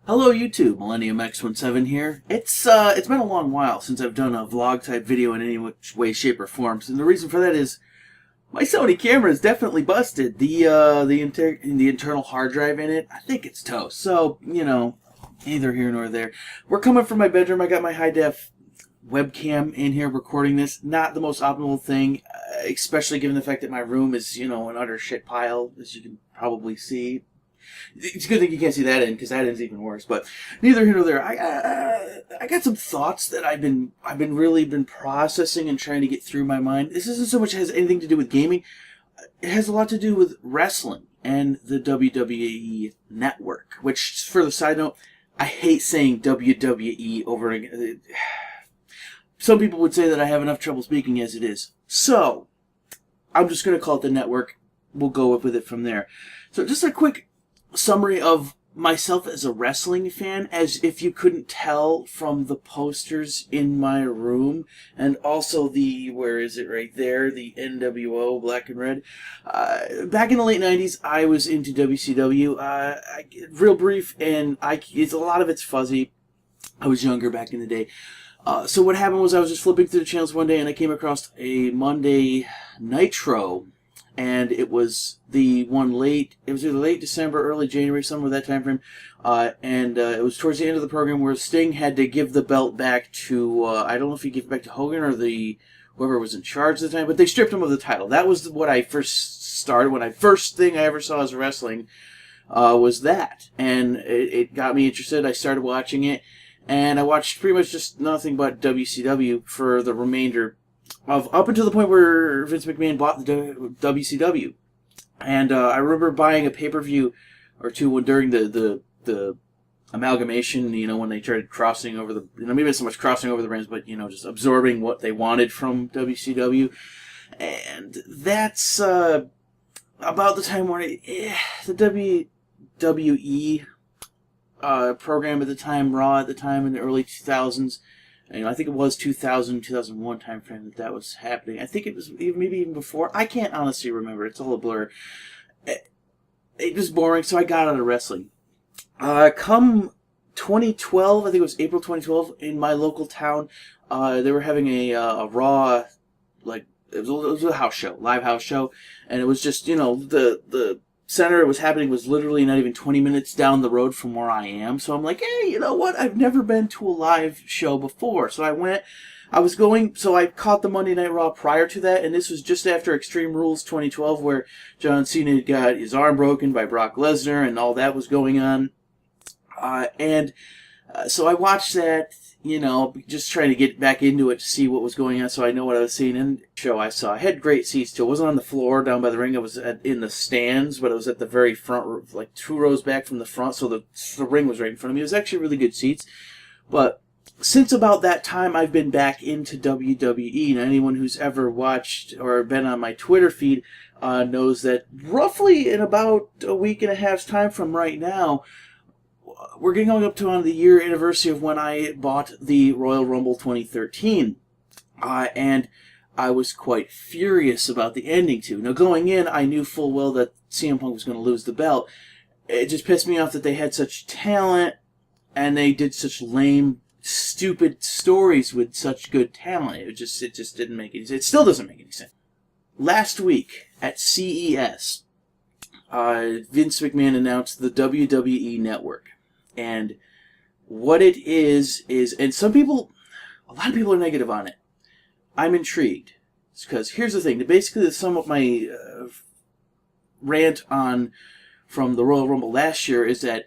Hello YouTube, Millennium X17 here. It's been a long while since I've done a vlog type video in any which way, shape, or form. And the reason for that is my Sony camera is definitely busted. The internal hard drive in it, I think it's toast. So, neither here nor there. We're coming from my bedroom. I got my high def webcam in here recording this. Not the most optimal thing, especially given the fact that my room is, an utter shit pile, as you can probably see. It's a good thing you can't see that end, because that end's even worse. But neither here nor there. I got some thoughts that I've been really been processing and trying to get through my mind. This isn't so much has anything to do with gaming. It has a lot to do with wrestling and the WWE Network. Which, for the side note, I hate saying WWE over again. Some people would say that I have enough trouble speaking as it is. So I'm just going to call it the network. We'll go with it from there. So just a quick summary of myself as a wrestling fan, as if you couldn't tell from the posters in my room, and also where is it right there, the NWO black and red. Back in the late 90s, I was into WCW. Real brief, and a lot of it's fuzzy. I was younger back in the day. So what happened was I was just flipping through the channels one day, and I came across a Monday Nitro. And it was the one it was either late December, early January, somewhere that time frame. It was towards the end of the program where Sting had to give the belt back to, I don't know if he gave it back to Hogan or whoever was in charge at the time, but they stripped him of the title. That was what I first started, first thing I ever saw as wrestling, was that. And it got me interested. I started watching it, and I watched pretty much just nothing but WCW for the remainder up until the point where Vince McMahon bought the WCW. And I remember buying a pay-per-view or two during the amalgamation, when they started crossing over maybe not so much crossing over the brands, but, just absorbing what they wanted from WCW. And that's about the time when the WWE program at the time, Raw at the time in the early 2000s, I think it was 2000, 2001 time frame that was happening. I think it was maybe even before. I can't honestly remember. It's all a blur. It was boring, so I got out of wrestling. Come 2012, I think it was April 2012, in my local town, they were having a Raw, it was a house show, live house show, and it was just, the center it was happening was literally not even 20 minutes down the road from where I am. So I'm like, hey, you know what? I've never been to a live show before. So I caught the Monday Night Raw prior to that, and this was just after Extreme Rules 2012, where John Cena got his arm broken by Brock Lesnar, and all that was going on. So I watched that, just trying to get back into it to see what was going on, so I know what I was seeing. And the show I saw, I had great seats too. I wasn't on the floor down by the ring. I was in the stands, but I was at the very front, like 2 rows back from the front, so the ring was right in front of me. It was actually really good seats. But since about that time, I've been back into WWE. Now, anyone who's ever watched or been on my Twitter feed knows that roughly in about a week and a half's time from right now, we're getting up to on the year anniversary of when I bought the Royal Rumble 2013. And I was quite furious about the ending too. Now, going in, I knew full well that CM Punk was going to lose the belt. It just pissed me off that they had such talent and they did such lame, stupid stories with such good talent. It just didn't make any sense. It still doesn't make any sense. Last week at CES, Vince McMahon announced the WWE Network. And what it is, and a lot of people are negative on it. I'm intrigued. Because here's the thing. Basically, to sum up my rant from the Royal Rumble last year is that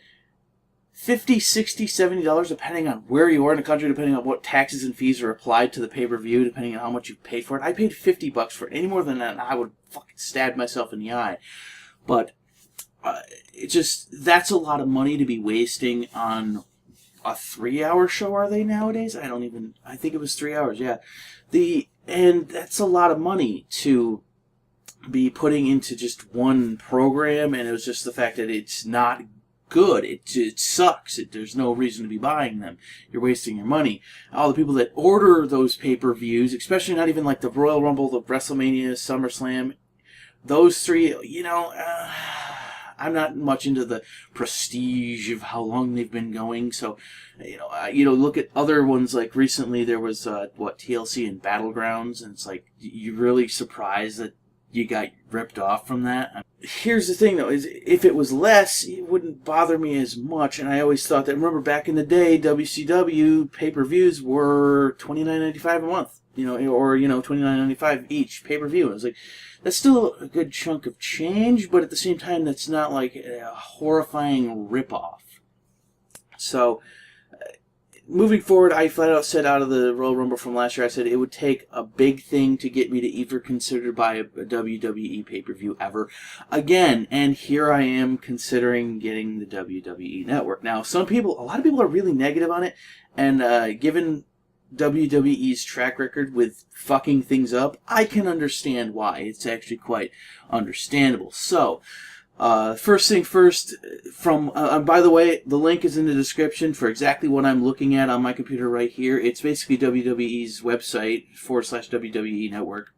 $50, $60, $70, depending on where you are in the country, depending on what taxes and fees are applied to the pay-per-view, depending on how much you paid for it. I paid $50 for it. Any more than that, and I would fucking stab myself in the eye. But that's a lot of money to be wasting on a 3-hour show, are they nowadays? I think it was 3 hours, yeah. And that's a lot of money to be putting into just one program, and it was just the fact that it's not good. It sucks. There's no reason to be buying them. You're wasting your money. All the people that order those pay-per-views, especially not even like the Royal Rumble, the WrestleMania, SummerSlam, those three, I'm not much into the prestige of how long they've been going. So, look at other ones. Like recently, there was TLC and Battlegrounds, and it's like you're really surprised that you got ripped off from that. Here's the thing, though, is if it was less, it wouldn't bother me as much. And I always thought that, remember back in the day, WCW pay-per-views were $29.95 a month, or $29.95 each pay-per-view. And I was like, that's still a good chunk of change, but at the same time, that's not like a horrifying ripoff. So, moving forward, I flat out said out of the Royal Rumble from last year, I said it would take a big thing to get me to even consider buy a WWE pay-per-view ever again. And here I am considering getting the WWE Network. Now, a lot of people are really negative on it, and given WWE's track record with fucking things up, I can understand why. It's actually quite understandable. So, first thing first, by the way, the link is in the description for exactly what I'm looking at on my computer right here. It's basically WWE's website, /WWE Network.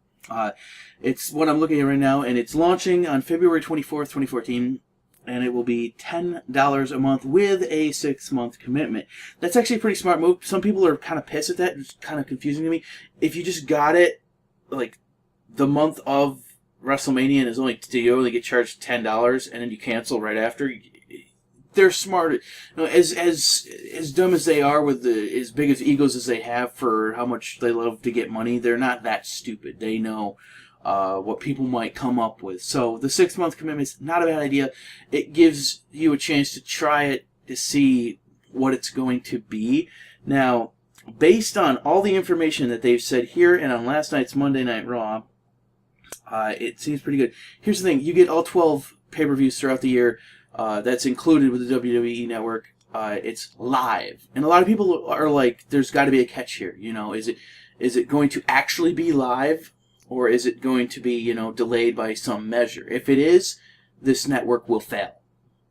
It's what I'm looking at right now, and it's launching on February 24th, 2014, and it will be $10 a month with a 6-month commitment. That's actually a pretty smart move. Some people are kind of pissed at that. It's kind of confusing to me. If you just got it, like, the month of WrestleMania and you only get charged $10 and then you cancel right after, they're smart. As dumb as they are with as big as egos as they have for how much they love to get money, they're not that stupid. They know what people might come up with. So the 6-month commitment is not a bad idea. It gives you a chance to try it to see what it's going to be. Now, based on all the information that they've said here and on last night's Monday Night Raw, it seems pretty good. Here's the thing. You get all 12 pay-per-views throughout the year. That's included with the WWE Network. It's live. And a lot of people are like, there's got to be a catch here. Is it going to actually be live? Or is it going to be, delayed by some measure? If it is, this network will fail.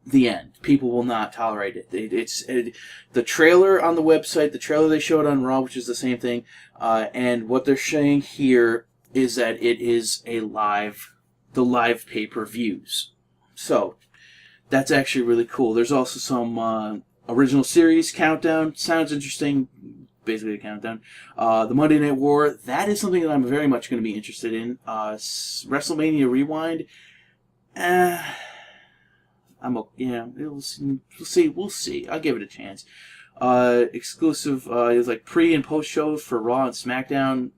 The end. People will not tolerate it. The trailer on the website, the trailer they showed on Raw, which is the same thing, and what they're saying here is that it is the live pay-per-views. So, that's actually really cool. There's also some original series countdown. Sounds interesting. Basically a countdown. The Monday Night War, that is something that I'm very much going to be interested in. WrestleMania Rewind, we'll see. I'll give it a chance. Exclusive, it was like pre and post shows for Raw and SmackDown.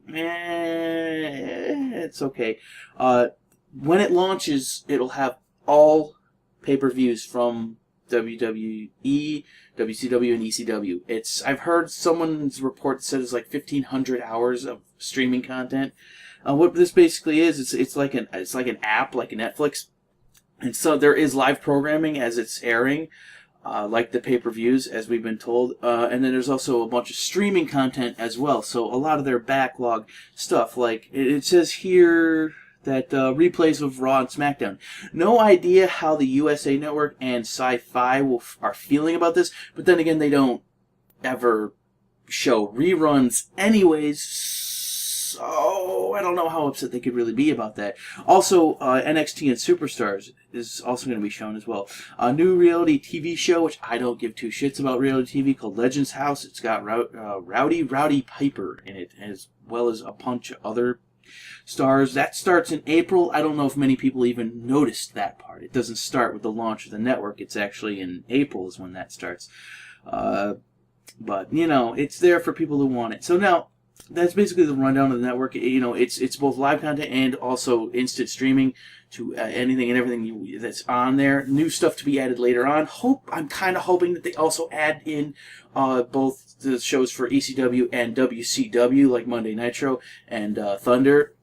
It's okay. When it launches, it'll have all pay-per-views from WWE, WCW, and ECW. I've heard someone's report said it's like 1,500 hours of streaming content. What this basically is, it's like an app, like a Netflix, and so there is live programming as it's airing, like the pay-per-views, as we've been told, and then there's also a bunch of streaming content as well. So a lot of their backlog stuff, like it says here that replays of Raw and SmackDown. No idea how the USA Network and Sci-Fi are feeling about this, but then again, they don't ever show reruns anyways, so I don't know how upset they could really be about that. Also, NXT and Superstars is also going to be shown as well. A new reality TV show, which I don't give two shits about reality TV, called Legends House. It's got Rowdy Piper in it, as well as a bunch of other stars. That starts in April. I don't know if many people even noticed that part. It doesn't start with the launch of the network. It's actually in April is when that starts. But, it's there for people who want it. So now, that's basically the rundown of the network. It's both live content and also instant streaming to anything and everything that's on there. New stuff to be added later on. I'm kind of hoping that they also add in both the shows for ECW and WCW, like Monday Nitro and Thunder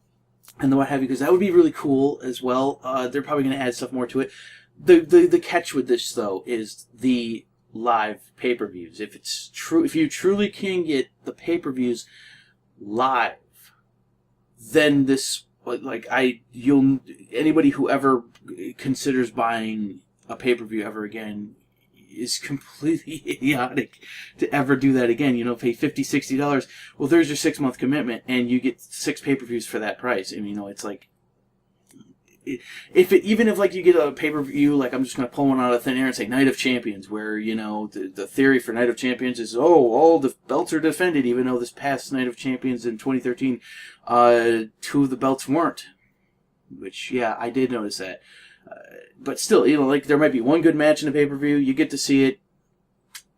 and what have you, because that would be really cool as well. They're probably going to add stuff more to it. The catch with this, though, is the live pay-per-views. If you truly can get the pay-per-views live, then anybody who ever considers buying a pay-per-view ever again is completely idiotic to ever do that again. Pay $50, $60. Well, there's your 6-month commitment, and you get 6 pay-per-views for that price. It's like, even if like you get a pay-per-view, like I'm just going to pull one out of thin air and say Night of Champions, where, you know, the theory for Night of Champions is, oh, all the belts are defended, even though this past Night of Champions in 2013, 2 of the belts weren't. Which, yeah, I did notice that. But still, you know, like there might be one good match in a pay-per-view, you get to see it,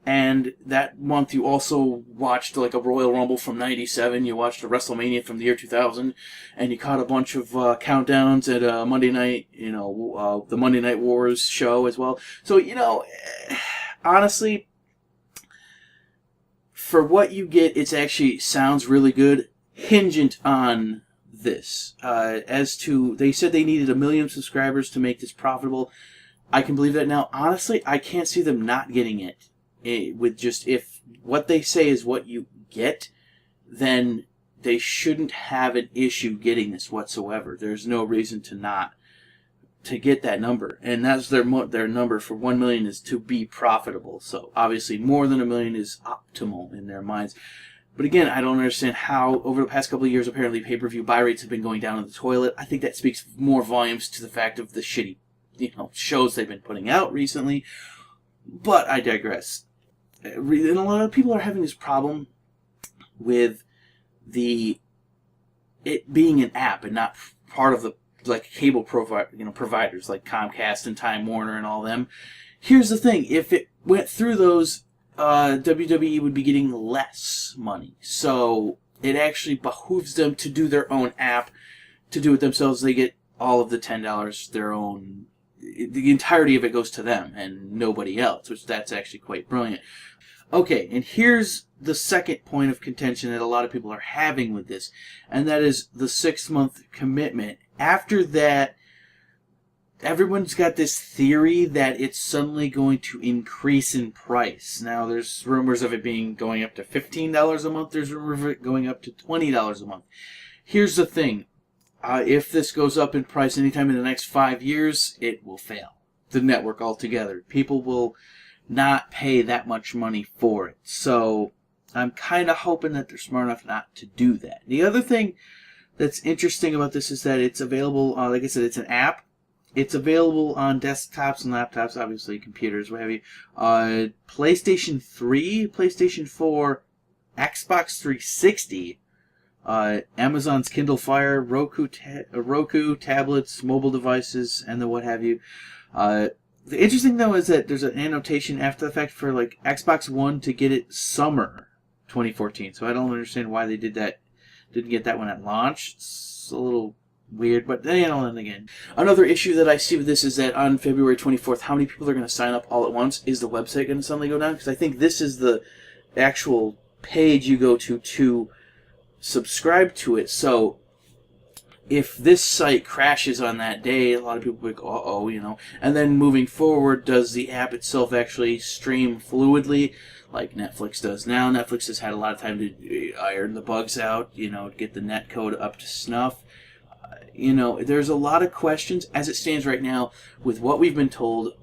and that month you also watched like a Royal Rumble from '97, you watched a WrestleMania from the year 2000, and you caught a bunch of countdowns at Monday night, you know, the Monday Night Wars show as well. So, you know, honestly, for what you get, it actually sounds really good, hingent on this. As to, they said they needed 1 million subscribers to make this profitable. I can believe that now. Honestly, I can't see them not getting it. With just, if what they say is what you get, then they shouldn't have an issue getting this whatsoever. There's no reason to get that number, and that's their number for 1 million is to be profitable. So obviously more than 1 million is optimal in their minds. But again, I don't understand how over the past couple of years apparently pay-per-view buy rates have been going down in the toilet. I think that speaks more volumes to the fact of the shitty, you know, shows they've been putting out recently. But I digress. And a lot of people are having this problem with it being an app and not part of the like cable providers like Comcast and Time Warner and all them. Here's the thing: if it went through those, WWE would be getting less money. So it actually behooves them to do their own app, to do it themselves. They get all of the $10, their own. The entirety of it goes to them and nobody else, which that's actually quite brilliant. Okay, and here's the second point of contention that a lot of people are having with this, and that is the 6-month commitment. After that, everyone's got this theory that it's suddenly going to increase in price. Now, there's rumors of it going up to $15 a month. There's rumors of it going up to $20 a month. Here's the thing. If this goes up in price anytime in the next 5 years, it will fail the network altogether. People will not pay that much money for it. So I'm kind of hoping that they're smart enough not to do that. The other thing that's interesting about this is that it's available, like I said, it's an app. It's available on desktops and laptops, obviously computers, what have you. PlayStation 3, PlayStation 4, Xbox 360, Amazon's Kindle Fire, Roku, tablets, mobile devices, and the what have you. The interesting though is that there's an annotation after the fact for like Xbox One to get it summer 2014. So I don't understand why they did that. Didn't get that one at launch. It's a little weird, but you know, and again, another issue that I see with this is that on February 24th, how many people are going to sign up all at once? Is the website going to suddenly go down? Because I think this is the actual page you go to subscribe to it. So if this site crashes on that day, a lot of people will go, uh-oh, you know. And then moving forward, does the app itself actually stream fluidly like Netflix does now? Netflix has had a lot of time to iron the bugs out, you know, get the net code up to snuff. You know, there's a lot of questions. As it stands right now, with what we've been told,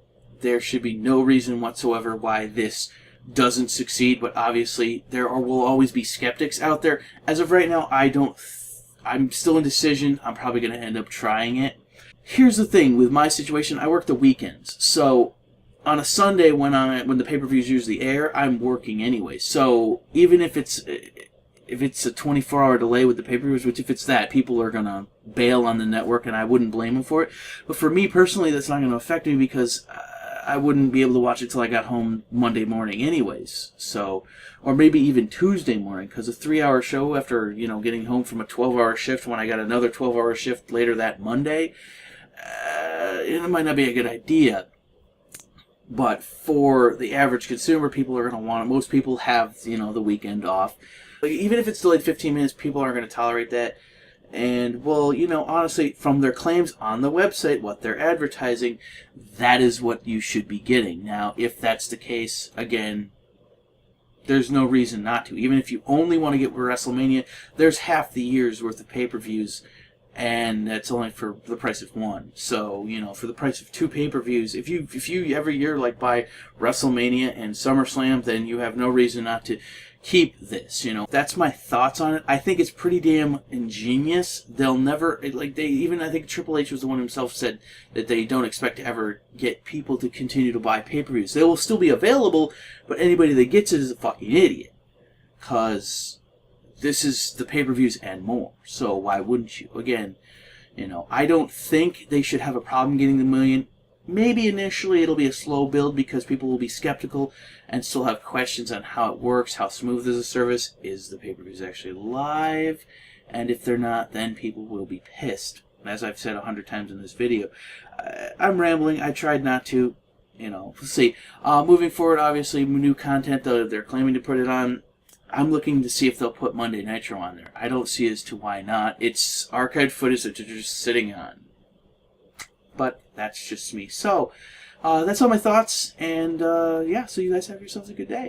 there should be no reason whatsoever why this doesn't succeed. But obviously, will always be skeptics out there. As of right now, I'm still in decision. I'm probably going to end up trying it. Here's the thing with my situation. I work the weekends. So on a Sunday when the pay-per-views usually air, I'm working anyway. So even if it's a 24-hour delay with the pay-per-views, which if it's that, people are going to bail on the network, and I wouldn't blame them for it. But for me personally, that's not going to affect me because I wouldn't be able to watch it till I got home Monday morning anyways. So, or maybe even Tuesday morning, because a 3-hour show after, you know, getting home from a 12-hour shift when I got another 12-hour shift later that Monday, it might not be a good idea. But for the average consumer, people are going to want it. Most people have, you know, the weekend off. Like, even if it's delayed 15 minutes, people aren't going to tolerate that. And, well, you know, honestly, from their claims on the website, what they're advertising, that is what you should be getting. Now, if that's the case, again, there's no reason not to. Even if you only want to get WrestleMania, there's half the year's worth of pay-per-views, and that's only for the price of one. So, you know, for the price of 2 pay-per-views, if you every year like buy WrestleMania and SummerSlam, then you have no reason not to keep this, That's my thoughts on it. I think it's pretty damn ingenious. They'll never, I think Triple H was the one himself said that they don't expect to ever get people to continue to buy pay-per-views. They will still be available, but anybody that gets it is a fucking idiot. Because this is the pay-per-views and more. So why wouldn't you? Again, I don't think they should have a problem getting the million. Maybe initially it'll be a slow build because people will be skeptical and still have questions on how it works, how smooth is the service, is the pay-per-views actually live, and if they're not, then people will be pissed. As I've said 100 times in this video, I'm rambling. I tried not to. We'll see. Moving forward, obviously, new content, they're claiming to put it on. I'm looking to see if they'll put Monday Nitro on there. I don't see as to why not. It's archived footage that they're just sitting on. But that's just me. So, that's all my thoughts. And, yeah, so you guys have yourselves a good day.